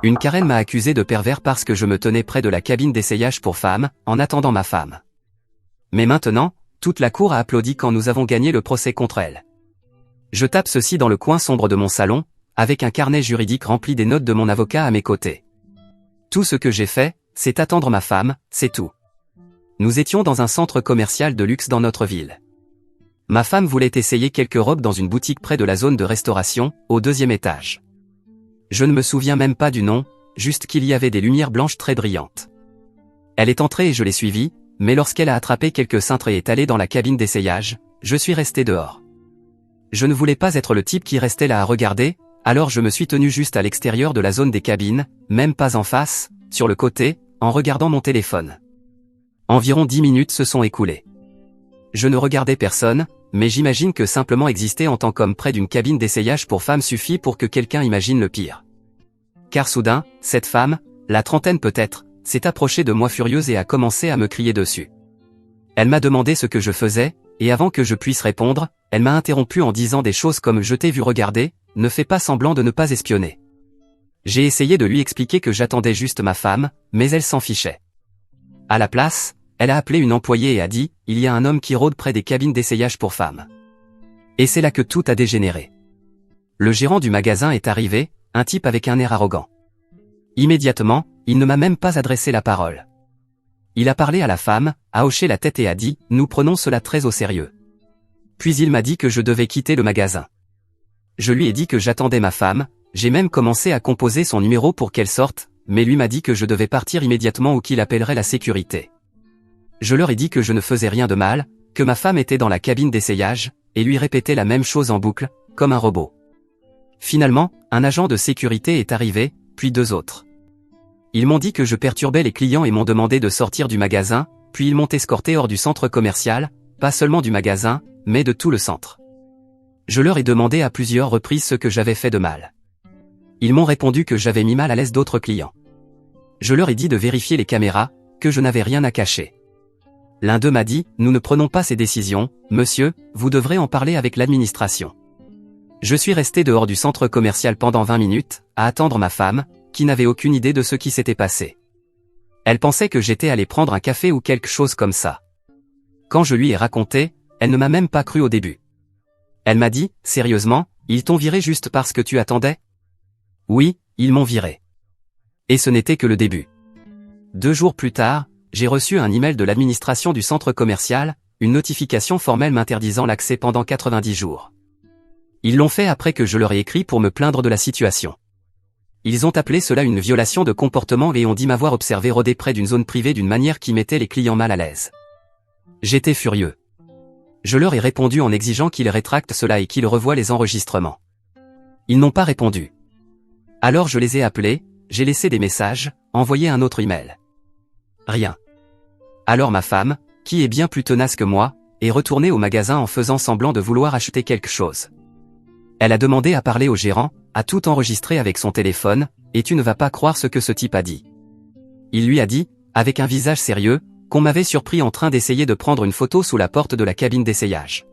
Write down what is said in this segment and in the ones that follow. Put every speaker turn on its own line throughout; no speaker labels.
Une Karen m'a accusé de pervers parce que je me tenais près de la cabine d'essayage pour femmes, en attendant ma femme. Mais maintenant, toute la cour a applaudi quand nous avons gagné le procès contre elle. Je tape ceci dans le coin sombre de mon salon, avec un carnet juridique rempli des notes de mon avocat à mes côtés. Tout ce que j'ai fait, c'est attendre ma femme, c'est tout. Nous étions dans un centre commercial de luxe dans notre ville. Ma femme voulait essayer quelques robes dans une boutique près de la zone de restauration, au 2e étage. Je ne me souviens même pas du nom, juste qu'il y avait des lumières blanches très brillantes. Elle est entrée et je l'ai suivie, mais lorsqu'elle a attrapé quelques cintres et est allée dans la cabine d'essayage, je suis resté dehors. Je ne voulais pas être le type qui restait là à regarder, alors je me suis tenu juste à l'extérieur de la zone des cabines, même pas en face, sur le côté, en regardant mon téléphone. Environ 10 minutes se sont écoulées. Je ne regardais personne, mais j'imagine que simplement exister en tant qu'homme près d'une cabine d'essayage pour femmes suffit pour que quelqu'un imagine le pire. Car soudain, cette femme, la trentaine peut-être, s'est approchée de moi furieuse et a commencé à me crier dessus. Elle m'a demandé ce que je faisais, et avant que je puisse répondre, elle m'a interrompu en disant des choses comme « Je t'ai vu regarder, ne fais pas semblant de ne pas espionner ». J'ai essayé de lui expliquer que j'attendais juste ma femme, mais elle s'en fichait. À la place, elle a appelé une employée et a dit « Il y a un homme qui rôde près des cabines d'essayage pour femmes ». Et c'est là que tout a dégénéré. Le gérant du magasin est arrivé, un type avec un air arrogant. Immédiatement, il ne m'a même pas adressé la parole. Il a parlé à la femme, a hoché la tête et a dit « Nous prenons cela très au sérieux ». Puis il m'a dit que je devais quitter le magasin. Je lui ai dit que j'attendais ma femme, j'ai même commencé à composer son numéro pour qu'elle sorte, mais lui m'a dit que je devais partir immédiatement ou qu'il appellerait la sécurité. Je leur ai dit que je ne faisais rien de mal, que ma femme était dans la cabine d'essayage, et lui répétais la même chose en boucle, comme un robot. Finalement, un agent de sécurité est arrivé, puis 2 autres. Ils m'ont dit que je perturbais les clients et m'ont demandé de sortir du magasin, puis ils m'ont escorté hors du centre commercial, pas seulement du magasin, mais de tout le centre. Je leur ai demandé à plusieurs reprises ce que j'avais fait de mal. Ils m'ont répondu que j'avais mis mal à l'aise d'autres clients. Je leur ai dit de vérifier les caméras, que je n'avais rien à cacher. L'un d'eux m'a dit « Nous ne prenons pas ces décisions, monsieur, vous devrez en parler avec l'administration ». Je suis resté dehors du centre commercial pendant 20 minutes, à attendre ma femme, qui n'avait aucune idée de ce qui s'était passé. Elle pensait que j'étais allé prendre un café ou quelque chose comme ça. Quand je lui ai raconté, elle ne m'a même pas cru au début. Elle m'a dit « Sérieusement, ils t'ont viré juste parce que tu attendais ?» Oui, ils m'ont viré. Et ce n'était que le début. 2 jours plus tard, j'ai reçu un email de l'administration du centre commercial, une notification formelle m'interdisant l'accès pendant 90 jours. Ils l'ont fait après que je leur ai écrit pour me plaindre de la situation. Ils ont appelé cela une violation de comportement et ont dit m'avoir observé rôder près d'une zone privée d'une manière qui mettait les clients mal à l'aise. J'étais furieux. Je leur ai répondu en exigeant qu'ils rétractent cela et qu'ils revoient les enregistrements. Ils n'ont pas répondu. Alors je les ai appelés, j'ai laissé des messages, envoyé un autre email. Rien. Alors ma femme, qui est bien plus tenace que moi, est retournée au magasin en faisant semblant de vouloir acheter quelque chose. Elle a demandé à parler au gérant, a tout enregistré avec son téléphone, et tu ne vas pas croire ce que ce type a dit. Il lui a dit, avec un visage sérieux, qu'on m'avait surpris en train d'essayer de prendre une photo sous la porte de la cabine d'essayage.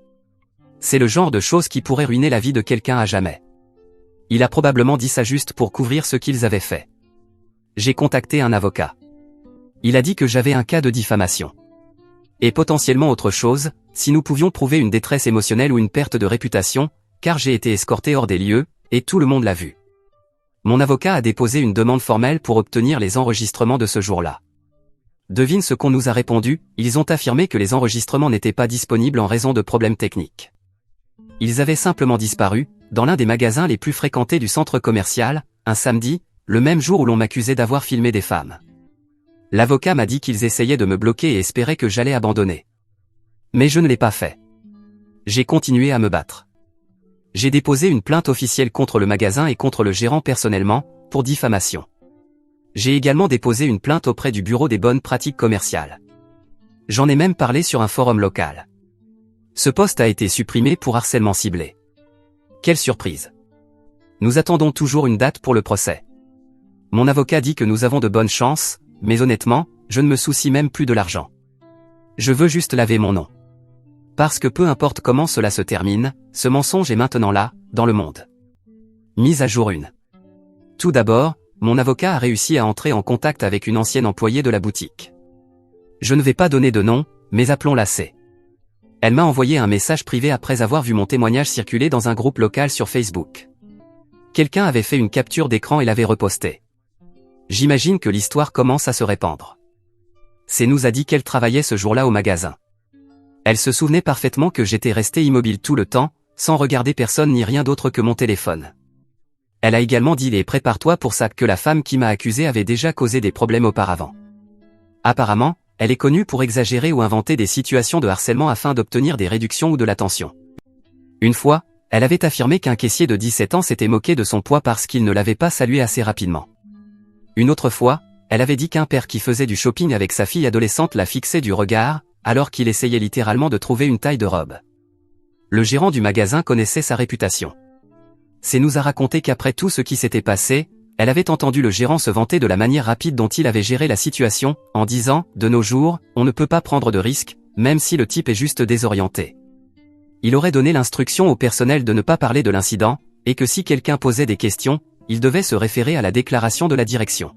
C'est le genre de choses qui pourrait ruiner la vie de quelqu'un à jamais. Il a probablement dit ça juste pour couvrir ce qu'ils avaient fait. J'ai contacté un avocat. Il a dit que j'avais un cas de diffamation. Et potentiellement autre chose, si nous pouvions prouver une détresse émotionnelle ou une perte de réputation, car j'ai été escorté hors des lieux, et tout le monde l'a vu. Mon avocat a déposé une demande formelle pour obtenir les enregistrements de ce jour-là. Devine ce qu'on nous a répondu, ils ont affirmé que les enregistrements n'étaient pas disponibles en raison de problèmes techniques. Ils avaient simplement disparu, dans l'un des magasins les plus fréquentés du centre commercial, un samedi, le même jour où l'on m'accusait d'avoir filmé des femmes. L'avocat m'a dit qu'ils essayaient de me bloquer et espéraient que j'allais abandonner. Mais je ne l'ai pas fait. J'ai continué à me battre. J'ai déposé une plainte officielle contre le magasin et contre le gérant personnellement, pour diffamation. J'ai également déposé une plainte auprès du Bureau des bonnes pratiques commerciales. J'en ai même parlé sur un forum local. Ce poste a été supprimé pour harcèlement ciblé. Quelle surprise! Nous attendons toujours une date pour le procès. Mon avocat dit que nous avons de bonnes chances, mais honnêtement, je ne me soucie même plus de l'argent. Je veux juste laver mon nom. Parce que peu importe comment cela se termine, ce mensonge est maintenant là, dans le monde. Mise à jour 1. Tout d'abord, mon avocat a réussi à entrer en contact avec une ancienne employée de la boutique. Je ne vais pas donner de nom, mais appelons-la C. Elle m'a envoyé un message privé après avoir vu mon témoignage circuler dans un groupe local sur Facebook. Quelqu'un avait fait une capture d'écran et l'avait reposté. J'imagine que l'histoire commence à se répandre. C nous a dit qu'elle travaillait ce jour-là au magasin. Elle se souvenait parfaitement que j'étais resté immobile tout le temps, sans regarder personne ni rien d'autre que mon téléphone. Elle a également dit et prépare-toi pour ça que la femme qui m'a accusé avait déjà causé des problèmes auparavant. Apparemment, elle est connue pour exagérer ou inventer des situations de harcèlement afin d'obtenir des réductions ou de l'attention. Une fois, elle avait affirmé qu'un caissier de 17 ans s'était moqué de son poids parce qu'il ne l'avait pas salué assez rapidement. Une autre fois, elle avait dit qu'un père qui faisait du shopping avec sa fille adolescente la fixait du regard, alors qu'il essayait littéralement de trouver une taille de robe. Le gérant du magasin connaissait sa réputation. C nous a raconté qu'après tout ce qui s'était passé, elle avait entendu le gérant se vanter de la manière rapide dont il avait géré la situation, en disant « De nos jours, on ne peut pas prendre de risques, même si le type est juste désorienté. » Il aurait donné l'instruction au personnel de ne pas parler de l'incident, et que si quelqu'un posait des questions, il devait se référer à la déclaration de la direction.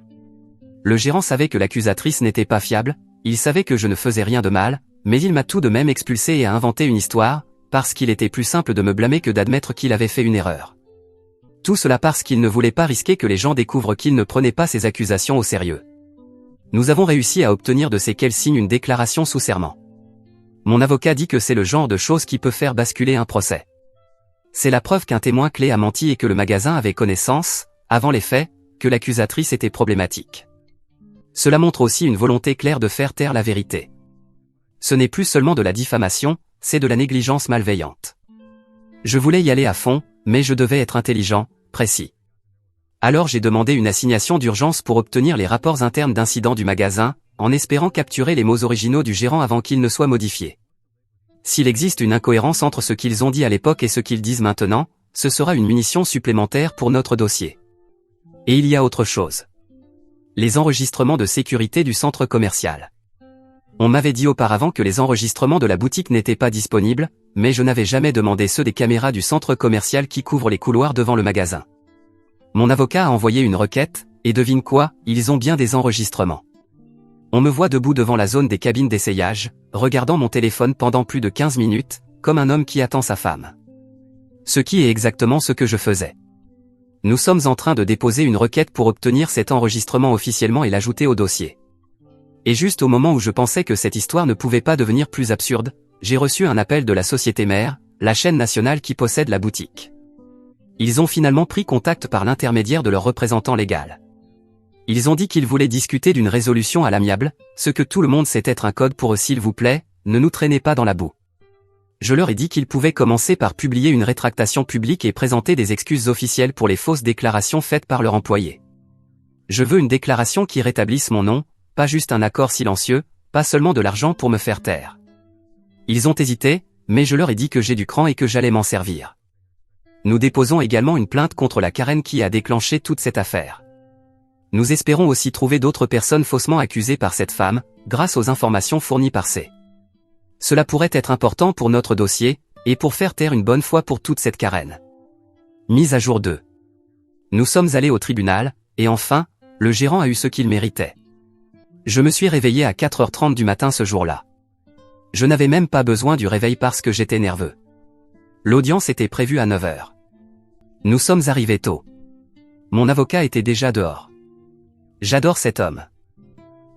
Le gérant savait que l'accusatrice n'était pas fiable, il savait que je ne faisais rien de mal, mais il m'a tout de même expulsé et a inventé une histoire, parce qu'il était plus simple de me blâmer que d'admettre qu'il avait fait une erreur. Tout cela parce qu'il ne voulait pas risquer que les gens découvrent qu'il ne prenait pas ses accusations au sérieux. Nous avons réussi à obtenir de ces qu'elle signe une déclaration sous serment. Mon avocat dit que c'est le genre de chose qui peut faire basculer un procès. C'est la preuve qu'un témoin clé a menti et que le magasin avait connaissance, avant les faits, que l'accusatrice était problématique. Cela montre aussi une volonté claire de faire taire la vérité. Ce n'est plus seulement de la diffamation, c'est de la négligence malveillante. Je voulais y aller à fond, mais je devais être intelligent, précis. Alors j'ai demandé une assignation d'urgence pour obtenir les rapports internes d'incidents du magasin, en espérant capturer les mots originaux du gérant avant qu'ils ne soient modifiés. S'il existe une incohérence entre ce qu'ils ont dit à l'époque et ce qu'ils disent maintenant, ce sera une munition supplémentaire pour notre dossier. Et il y a autre chose. Les enregistrements de sécurité du centre commercial. On m'avait dit auparavant que les enregistrements de la boutique n'étaient pas disponibles, mais je n'avais jamais demandé ceux des caméras du centre commercial qui couvrent les couloirs devant le magasin. Mon avocat a envoyé une requête, et devine quoi, ils ont bien des enregistrements. On me voit debout devant la zone des cabines d'essayage, regardant mon téléphone pendant plus de 15 minutes, comme un homme qui attend sa femme. Ce qui est exactement ce que je faisais. Nous sommes en train de déposer une requête pour obtenir cet enregistrement officiellement et l'ajouter au dossier. Et juste au moment où je pensais que cette histoire ne pouvait pas devenir plus absurde, j'ai reçu un appel de la société mère, la chaîne nationale qui possède la boutique. Ils ont finalement pris contact par l'intermédiaire de leur représentant légal. Ils ont dit qu'ils voulaient discuter d'une résolution à l'amiable, ce que tout le monde sait être un code pour eux s'il vous plaît, ne nous traînez pas dans la boue. Je leur ai dit qu'ils pouvaient commencer par publier une rétractation publique et présenter des excuses officielles pour les fausses déclarations faites par leur employé. Je veux une déclaration qui rétablisse mon nom, pas juste un accord silencieux, pas seulement de l'argent pour me faire taire. Ils ont hésité, mais je leur ai dit que j'ai du cran et que j'allais m'en servir. Nous déposons également une plainte contre la Karen qui a déclenché toute cette affaire. Nous espérons aussi trouver d'autres personnes faussement accusées par cette femme, grâce aux informations fournies par C. Cela pourrait être important pour notre dossier, et pour faire taire une bonne fois pour toute cette Karen. Mise à jour 2. Nous sommes allés au tribunal, et enfin, le gérant a eu ce qu'il méritait. Je me suis réveillé à 4h30 du matin ce jour-là. Je n'avais même pas besoin du réveil parce que j'étais nerveux. L'audience était prévue à 9h. Nous sommes arrivés tôt. Mon avocat était déjà dehors. J'adore cet homme.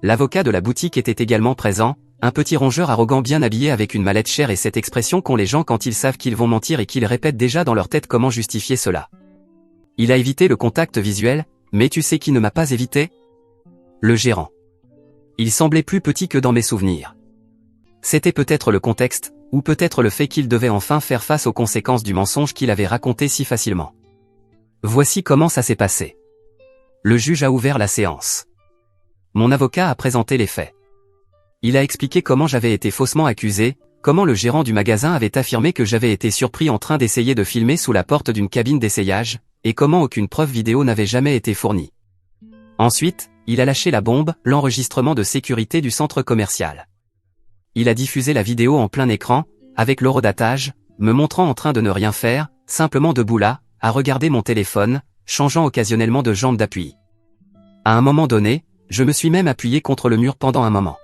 L'avocat de la boutique était également présent, un petit rongeur arrogant bien habillé avec une mallette chère et cette expression qu'ont les gens quand ils savent qu'ils vont mentir et qu'ils répètent déjà dans leur tête comment justifier cela. Il a évité le contact visuel, mais tu sais qui ne m'a pas évité ? Le gérant. Il semblait plus petit que dans mes souvenirs. C'était peut-être le contexte, ou peut-être le fait qu'il devait enfin faire face aux conséquences du mensonge qu'il avait raconté si facilement. Voici comment ça s'est passé. Le juge a ouvert la séance. Mon avocat a présenté les faits. Il a expliqué comment j'avais été faussement accusé, comment le gérant du magasin avait affirmé que j'avais été surpris en train d'essayer de filmer sous la porte d'une cabine d'essayage, et comment aucune preuve vidéo n'avait jamais été fournie. Ensuite, il a lâché la bombe, l'enregistrement de sécurité du centre commercial. Il a diffusé la vidéo en plein écran, avec l'horodatage, me montrant en train de ne rien faire, simplement debout là, à regarder mon téléphone, changeant occasionnellement de jambe d'appui. À un moment donné, je me suis même appuyé contre le mur pendant un moment.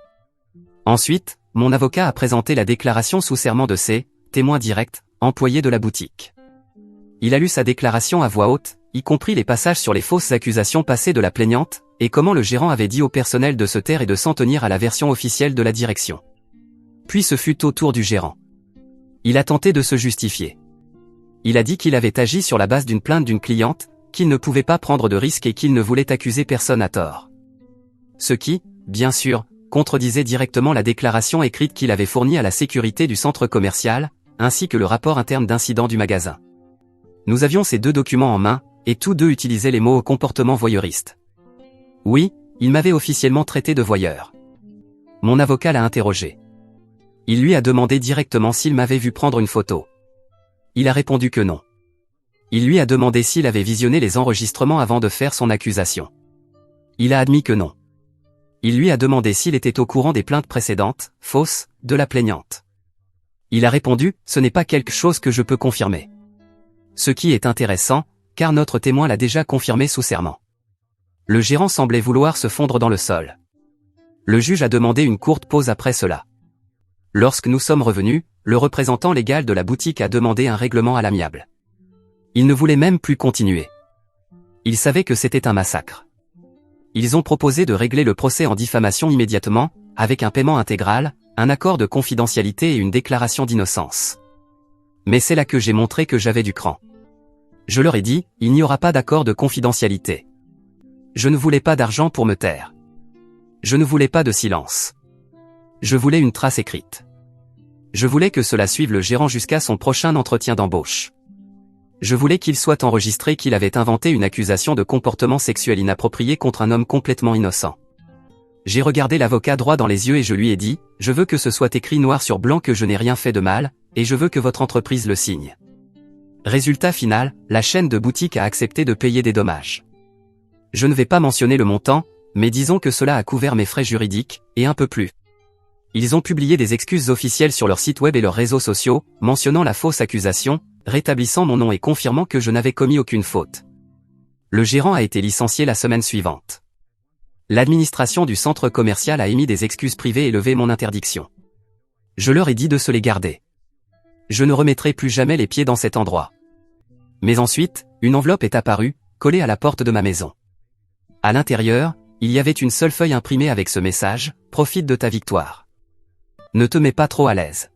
Ensuite, mon avocat a présenté la déclaration sous serment de ses témoins directs, employés de la boutique. Il a lu sa déclaration à voix haute, y compris les passages sur les fausses accusations passées de la plaignante, et comment le gérant avait dit au personnel de se taire et de s'en tenir à la version officielle de la direction. Puis ce fut au tour du gérant. Il a tenté de se justifier. Il a dit qu'il avait agi sur la base d'une plainte d'une cliente, qu'il ne pouvait pas prendre de risques et qu'il ne voulait accuser personne à tort. Ce qui, bien sûr, contredisait directement la déclaration écrite qu'il avait fournie à la sécurité du centre commercial, ainsi que le rapport interne d'incident du magasin. Nous avions ces deux documents en main, et tous deux utilisaient les mots au comportement voyeuriste. Oui, il m'avait officiellement traité de voyeur. Mon avocat l'a interrogé. Il lui a demandé directement s'il m'avait vu prendre une photo. Il a répondu que non. Il lui a demandé s'il avait visionné les enregistrements avant de faire son accusation. Il a admis que non. Il lui a demandé s'il était au courant des plaintes précédentes, fausses, de la plaignante. Il a répondu, ce n'est pas quelque chose que je peux confirmer. Ce qui est intéressant, car notre témoin l'a déjà confirmé sous serment. Le gérant semblait vouloir se fondre dans le sol. Le juge a demandé une courte pause après cela. Lorsque nous sommes revenus, le représentant légal de la boutique a demandé un règlement à l'amiable. Il ne voulait même plus continuer. Il savait que c'était un massacre. Ils ont proposé de régler le procès en diffamation immédiatement, avec un paiement intégral, un accord de confidentialité et une déclaration d'innocence. Mais c'est là que j'ai montré que j'avais du cran. Je leur ai dit, il n'y aura pas d'accord de confidentialité. Je ne voulais pas d'argent pour me taire. Je ne voulais pas de silence. Je voulais une trace écrite. Je voulais que cela suive le gérant jusqu'à son prochain entretien d'embauche. Je voulais qu'il soit enregistré qu'il avait inventé une accusation de comportement sexuel inapproprié contre un homme complètement innocent. J'ai regardé l'avocat droit dans les yeux et je lui ai dit, je veux que ce soit écrit noir sur blanc que je n'ai rien fait de mal, et je veux que votre entreprise le signe. Résultat final, la chaîne de boutique a accepté de payer des dommages. Je ne vais pas mentionner le montant, mais disons que cela a couvert mes frais juridiques, et un peu plus. Ils ont publié des excuses officielles sur leur site web et leurs réseaux sociaux, mentionnant la fausse accusation, rétablissant mon nom et confirmant que je n'avais commis aucune faute. Le gérant a été licencié la semaine suivante. L'administration du centre commercial a émis des excuses privées et levé mon interdiction. Je leur ai dit de se les garder. Je ne remettrai plus jamais les pieds dans cet endroit. Mais ensuite, une enveloppe est apparue, collée à la porte de ma maison. À l'intérieur, il y avait une seule feuille imprimée avec ce message, « Profite de ta victoire. Ne te mets pas trop à l'aise. »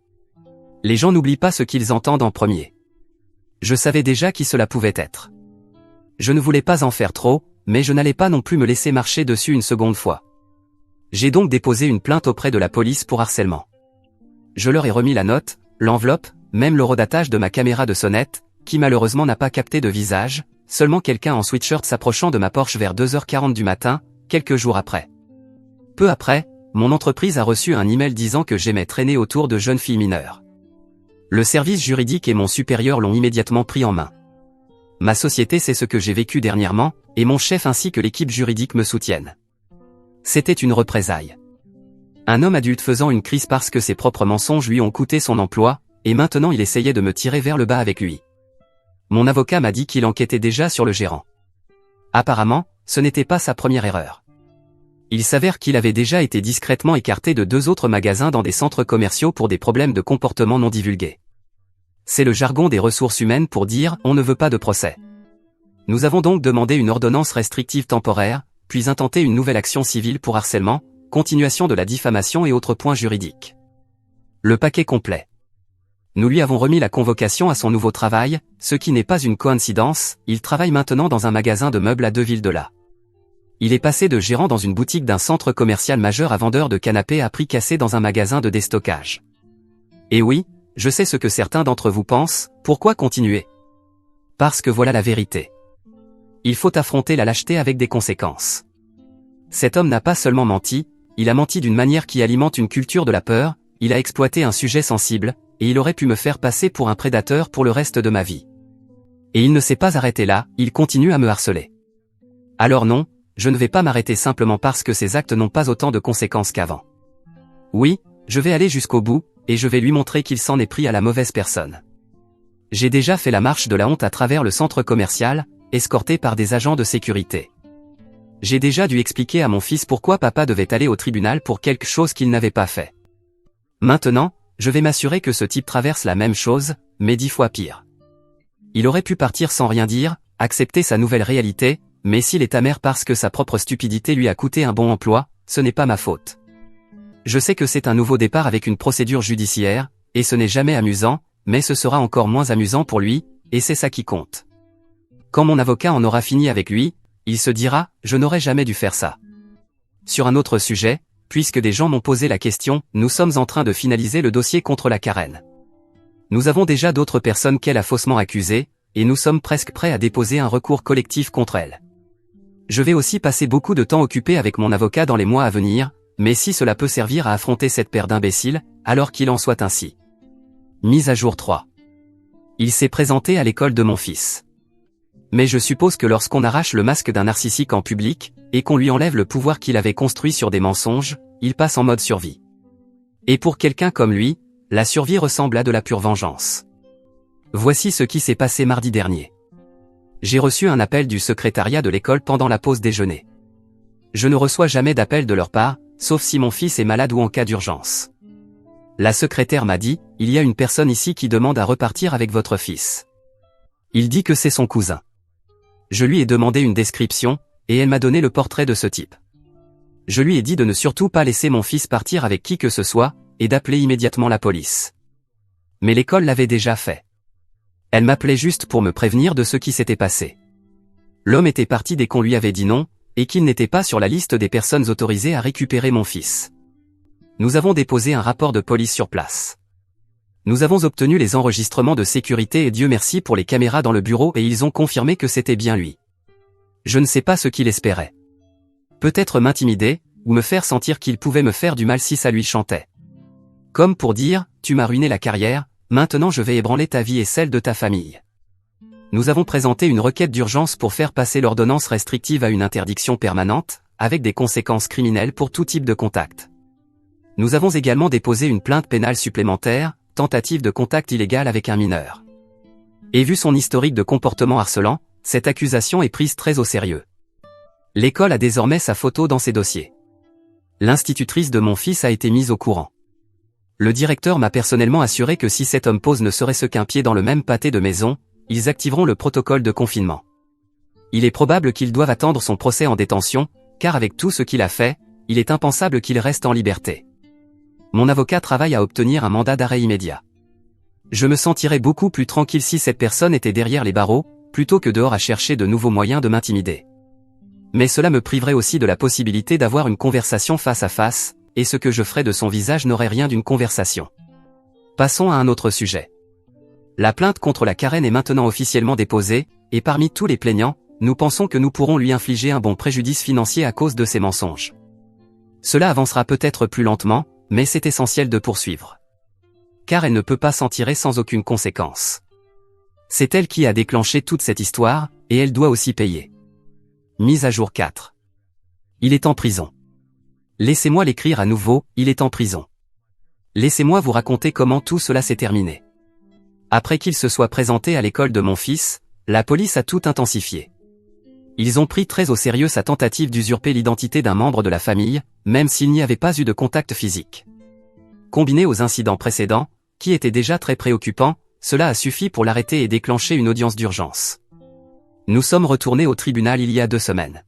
Les gens n'oublient pas ce qu'ils entendent en premier. Je savais déjà qui cela pouvait être. Je ne voulais pas en faire trop, mais je n'allais pas non plus me laisser marcher dessus une seconde fois. J'ai donc déposé une plainte auprès de la police pour harcèlement. Je leur ai remis la note, l'enveloppe, même l'horodatage de ma caméra de sonnette, qui malheureusement n'a pas capté de visage, seulement quelqu'un en sweatshirt s'approchant de ma Porsche vers 2h40 du matin, quelques jours après. Peu après, mon entreprise a reçu un email disant que j'aimais traîner autour de jeunes filles mineures. Le service juridique et mon supérieur l'ont immédiatement pris en main. Ma société sait ce que j'ai vécu dernièrement, et mon chef ainsi que l'équipe juridique me soutiennent. C'était une représaille. Un homme adulte faisant une crise parce que ses propres mensonges lui ont coûté son emploi, et maintenant il essayait de me tirer vers le bas avec lui. Mon avocat m'a dit qu'il enquêtait déjà sur le gérant. Apparemment, ce n'était pas sa première erreur. Il s'avère qu'il avait déjà été discrètement écarté de 2 autres magasins dans des centres commerciaux pour des problèmes de comportement non divulgués. C'est le jargon des ressources humaines pour dire « on ne veut pas de procès ». Nous avons donc demandé une ordonnance restrictive temporaire, puis intenté une nouvelle action civile pour harcèlement, continuation de la diffamation et autres points juridiques. Le paquet complet. Nous lui avons remis la convocation à son nouveau travail, ce qui n'est pas une coïncidence, il travaille maintenant dans un magasin de meubles à 2 villes de là. Il est passé de gérant dans une boutique d'un centre commercial majeur à vendeur de canapés à prix cassé dans un magasin de déstockage. Et oui, je sais ce que certains d'entre vous pensent, pourquoi continuer? Parce que voilà la vérité. Il faut affronter la lâcheté avec des conséquences. Cet homme n'a pas seulement menti, il a menti d'une manière qui alimente une culture de la peur, il a exploité un sujet sensible, et il aurait pu me faire passer pour un prédateur pour le reste de ma vie. Et il ne s'est pas arrêté là, il continue à me harceler. Alors non, je ne vais pas m'arrêter simplement parce que ces actes n'ont pas autant de conséquences qu'avant. Oui, je vais aller jusqu'au bout, et je vais lui montrer qu'il s'en est pris à la mauvaise personne. J'ai déjà fait la marche de la honte à travers le centre commercial, escorté par des agents de sécurité. J'ai déjà dû expliquer à mon fils pourquoi papa devait aller au tribunal pour quelque chose qu'il n'avait pas fait. Maintenant, je vais m'assurer que ce type traverse la même chose, mais 10 fois pire. Il aurait pu partir sans rien dire, accepter sa nouvelle réalité, mais s'il est amer parce que sa propre stupidité lui a coûté un bon emploi, ce n'est pas ma faute. Je sais que c'est un nouveau départ avec une procédure judiciaire, et ce n'est jamais amusant, mais ce sera encore moins amusant pour lui, et c'est ça qui compte. Quand mon avocat en aura fini avec lui, il se dira « je n'aurais jamais dû faire ça ». Sur un autre sujet, puisque des gens m'ont posé la question, nous sommes en train de finaliser le dossier contre la Karen. Nous avons déjà d'autres personnes qu'elle a faussement accusées, et nous sommes presque prêts à déposer un recours collectif contre elle. Je vais aussi passer beaucoup de temps occupé avec mon avocat dans les mois à venir, mais si cela peut servir à affronter cette paire d'imbéciles, alors qu'il en soit ainsi. Mise à jour 3. Il s'est présenté à l'école de mon fils. Mais je suppose que lorsqu'on arrache le masque d'un narcissique en public, et qu'on lui enlève le pouvoir qu'il avait construit sur des mensonges, il passe en mode survie. Et pour quelqu'un comme lui, la survie ressemble à de la pure vengeance. Voici ce qui s'est passé mardi dernier. J'ai reçu un appel du secrétariat de l'école pendant la pause déjeuner. Je ne reçois jamais d'appel de leur part, sauf si mon fils est malade ou en cas d'urgence. La secrétaire m'a dit, il y a une personne ici qui demande à repartir avec votre fils. Il dit que c'est son cousin. Je lui ai demandé une description, et elle m'a donné le portrait de ce type. Je lui ai dit de ne surtout pas laisser mon fils partir avec qui que ce soit, et d'appeler immédiatement la police. Mais l'école l'avait déjà fait. Elle m'appelait juste pour me prévenir de ce qui s'était passé. L'homme était parti dès qu'on lui avait dit non, et qu'il n'était pas sur la liste des personnes autorisées à récupérer mon fils. Nous avons déposé un rapport de police sur place. Nous avons obtenu les enregistrements de sécurité et Dieu merci pour les caméras dans le bureau et ils ont confirmé que c'était bien lui. Je ne sais pas ce qu'il espérait. Peut-être m'intimider, ou me faire sentir qu'il pouvait me faire du mal si ça lui chantait. Comme pour dire, tu m'as ruiné la carrière, maintenant je vais ébranler ta vie et celle de ta famille. Nous avons présenté une requête d'urgence pour faire passer l'ordonnance restrictive à une interdiction permanente, avec des conséquences criminelles pour tout type de contact. Nous avons également déposé une plainte pénale supplémentaire, tentative de contact illégal avec un mineur. Et vu son historique de comportement harcelant, cette accusation est prise très au sérieux. L'école a désormais sa photo dans ses dossiers. L'institutrice de mon fils a été mise au courant. Le directeur m'a personnellement assuré que si cet homme pose ne serait-ce qu'un pied dans le même pâté de maison, ils activeront le protocole de confinement. Il est probable qu'il doive attendre son procès en détention, car avec tout ce qu'il a fait, il est impensable qu'il reste en liberté. Mon avocat travaille à obtenir un mandat d'arrêt immédiat. Je me sentirais beaucoup plus tranquille si cette personne était derrière les barreaux, plutôt que dehors à chercher de nouveaux moyens de m'intimider. Mais cela me priverait aussi de la possibilité d'avoir une conversation face à face, et ce que je ferais de son visage n'aurait rien d'une conversation. Passons à un autre sujet. La plainte contre la Karen est maintenant officiellement déposée, et parmi tous les plaignants, nous pensons que nous pourrons lui infliger un bon préjudice financier à cause de ses mensonges. Cela avancera peut-être plus lentement, mais c'est essentiel de poursuivre. Car elle ne peut pas s'en tirer sans aucune conséquence. C'est elle qui a déclenché toute cette histoire, et elle doit aussi payer. Mise à jour 4. Il est en prison. Laissez-moi l'écrire à nouveau, il est en prison. Laissez-moi vous raconter comment tout cela s'est terminé. Après qu'il se soit présenté à l'école de mon fils, la police a tout intensifié. Ils ont pris très au sérieux sa tentative d'usurper l'identité d'un membre de la famille, même s'il n'y avait pas eu de contact physique. Combiné aux incidents précédents, qui étaient déjà très préoccupants, cela a suffi pour l'arrêter et déclencher une audience d'urgence. Nous sommes retournés au tribunal il y a 2 semaines.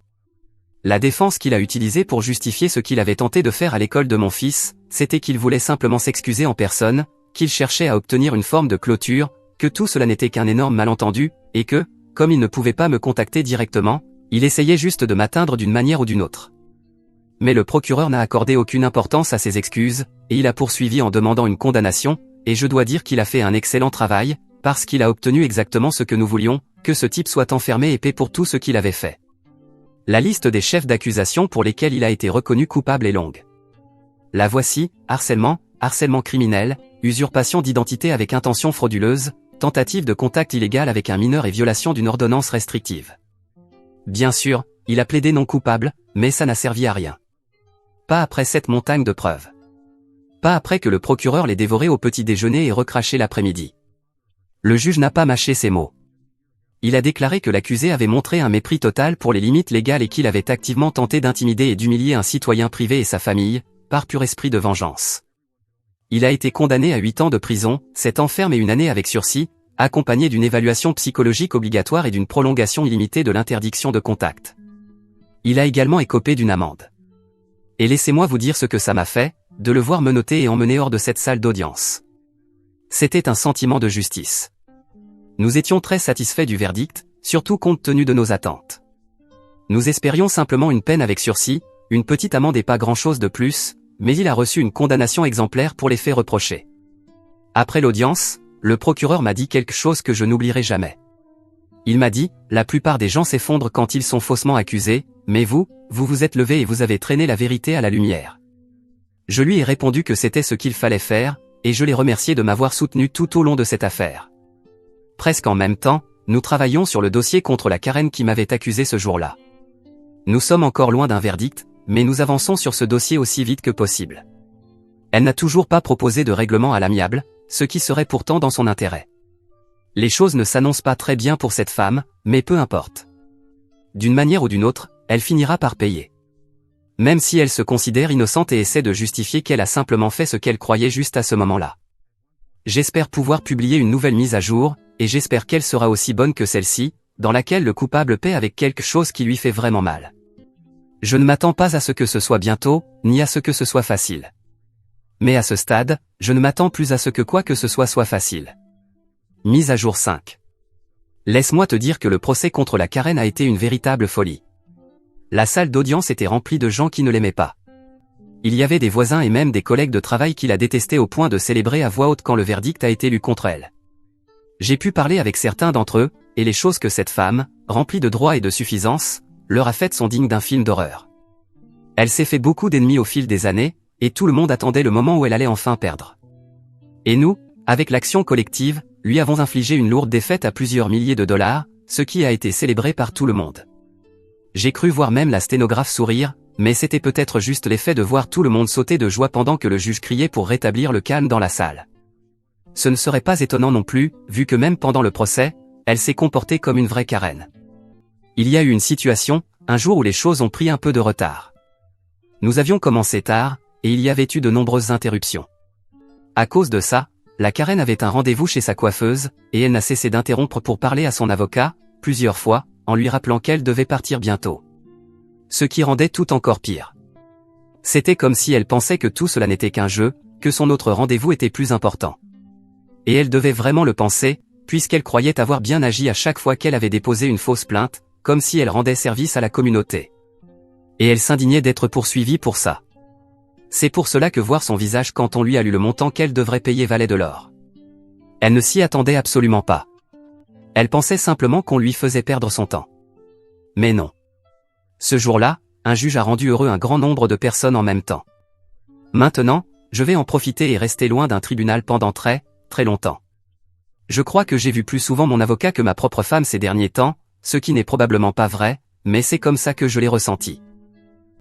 La défense qu'il a utilisée pour justifier ce qu'il avait tenté de faire à l'école de mon fils, c'était qu'il voulait simplement s'excuser en personne, qu'il cherchait à obtenir une forme de clôture, que tout cela n'était qu'un énorme malentendu, et que, comme il ne pouvait pas me contacter directement, il essayait juste de m'atteindre d'une manière ou d'une autre. Mais le procureur n'a accordé aucune importance à ses excuses, et il a poursuivi en demandant une condamnation, et je dois dire qu'il a fait un excellent travail, parce qu'il a obtenu exactement ce que nous voulions, que ce type soit enfermé et paie pour tout ce qu'il avait fait. La liste des chefs d'accusation pour lesquels il a été reconnu coupable est longue. La voici: harcèlement, harcèlement criminel, usurpation d'identité avec intention frauduleuse, tentative de contact illégal avec un mineur et violation d'une ordonnance restrictive. Bien sûr, il a plaidé non coupable, mais ça n'a servi à rien. Pas après cette montagne de preuves. Pas après que le procureur l'ait dévoré au petit déjeuner et recraché l'après-midi. Le juge n'a pas mâché ses mots. Il a déclaré que l'accusé avait montré un mépris total pour les limites légales et qu'il avait activement tenté d'intimider et d'humilier un citoyen privé et sa famille, par pur esprit de vengeance. Il a été condamné à 8 ans de prison, 7 ans ferme et 1 année avec sursis, accompagné d'une évaluation psychologique obligatoire et d'une prolongation illimitée de l'interdiction de contact. Il a également écopé d'une amende. Et laissez-moi vous dire ce que ça m'a fait, de le voir menotté et emmené hors de cette salle d'audience. C'était un sentiment de justice. Nous étions très satisfaits du verdict, surtout compte tenu de nos attentes. Nous espérions simplement une peine avec sursis, une petite amende et pas grand-chose de plus, mais il a reçu une condamnation exemplaire pour les faits reprochés. Après l'audience, le procureur m'a dit quelque chose que je n'oublierai jamais. Il m'a dit, la plupart des gens s'effondrent quand ils sont faussement accusés, mais vous vous êtes levé et vous avez traîné la vérité à la lumière. Je lui ai répondu que c'était ce qu'il fallait faire, et je l'ai remercié de m'avoir soutenu tout au long de cette affaire. Presque en même temps, nous travaillions sur le dossier contre la Karen qui m'avait accusé ce jour-là. Nous sommes encore loin d'un verdict, mais nous avançons sur ce dossier aussi vite que possible. Elle n'a toujours pas proposé de règlement à l'amiable, ce qui serait pourtant dans son intérêt. Les choses ne s'annoncent pas très bien pour cette femme, mais peu importe. D'une manière ou d'une autre, elle finira par payer. Même si elle se considère innocente et essaie de justifier qu'elle a simplement fait ce qu'elle croyait juste à ce moment-là. J'espère pouvoir publier une nouvelle mise à jour, et j'espère qu'elle sera aussi bonne que celle-ci, dans laquelle le coupable paie avec quelque chose qui lui fait vraiment mal. Je ne m'attends pas à ce que ce soit bientôt, ni à ce que ce soit facile. Mais à ce stade, je ne m'attends plus à ce que quoi que ce soit facile. Mise à jour 5. Laisse-moi te dire que le procès contre la Karen a été une véritable folie. La salle d'audience était remplie de gens qui ne l'aimaient pas. Il y avait des voisins et même des collègues de travail qui la détestaient au point de célébrer à voix haute quand le verdict a été lu contre elle. J'ai pu parler avec certains d'entre eux, et les choses que cette femme, remplie de droit et de suffisance, leur a faites sont dignes d'un film d'horreur. Elle s'est fait beaucoup d'ennemis au fil des années, et tout le monde attendait le moment où elle allait enfin perdre. Et nous, avec l'action collective, lui avons infligé une lourde défaite à plusieurs milliers de dollars, ce qui a été célébré par tout le monde. J'ai cru voir même la sténographe sourire, mais c'était peut-être juste l'effet de voir tout le monde sauter de joie pendant que le juge criait pour rétablir le calme dans la salle. Ce ne serait pas étonnant non plus, vu que même pendant le procès, elle s'est comportée comme une vraie Karen. Il y a eu une situation, un jour où les choses ont pris un peu de retard. Nous avions commencé tard, et il y avait eu de nombreuses interruptions. À cause de ça, la Karen avait un rendez-vous chez sa coiffeuse, et elle n'a cessé d'interrompre pour parler à son avocat, plusieurs fois, en lui rappelant qu'elle devait partir bientôt. Ce qui rendait tout encore pire. C'était comme si elle pensait que tout cela n'était qu'un jeu, que son autre rendez-vous était plus important. Et elle devait vraiment le penser, puisqu'elle croyait avoir bien agi à chaque fois qu'elle avait déposé une fausse plainte, comme si elle rendait service à la communauté. Et elle s'indignait d'être poursuivie pour ça. C'est pour cela que voir son visage quand on lui a lu le montant qu'elle devrait payer valait de l'or. Elle ne s'y attendait absolument pas. Elle pensait simplement qu'on lui faisait perdre son temps. Mais non. Ce jour-là, un juge a rendu heureux un grand nombre de personnes en même temps. Maintenant, je vais en profiter et rester loin d'un tribunal pendant très longtemps. Je crois que j'ai vu plus souvent mon avocat que ma propre femme ces derniers temps, ce qui n'est probablement pas vrai, mais c'est comme ça que je l'ai ressenti.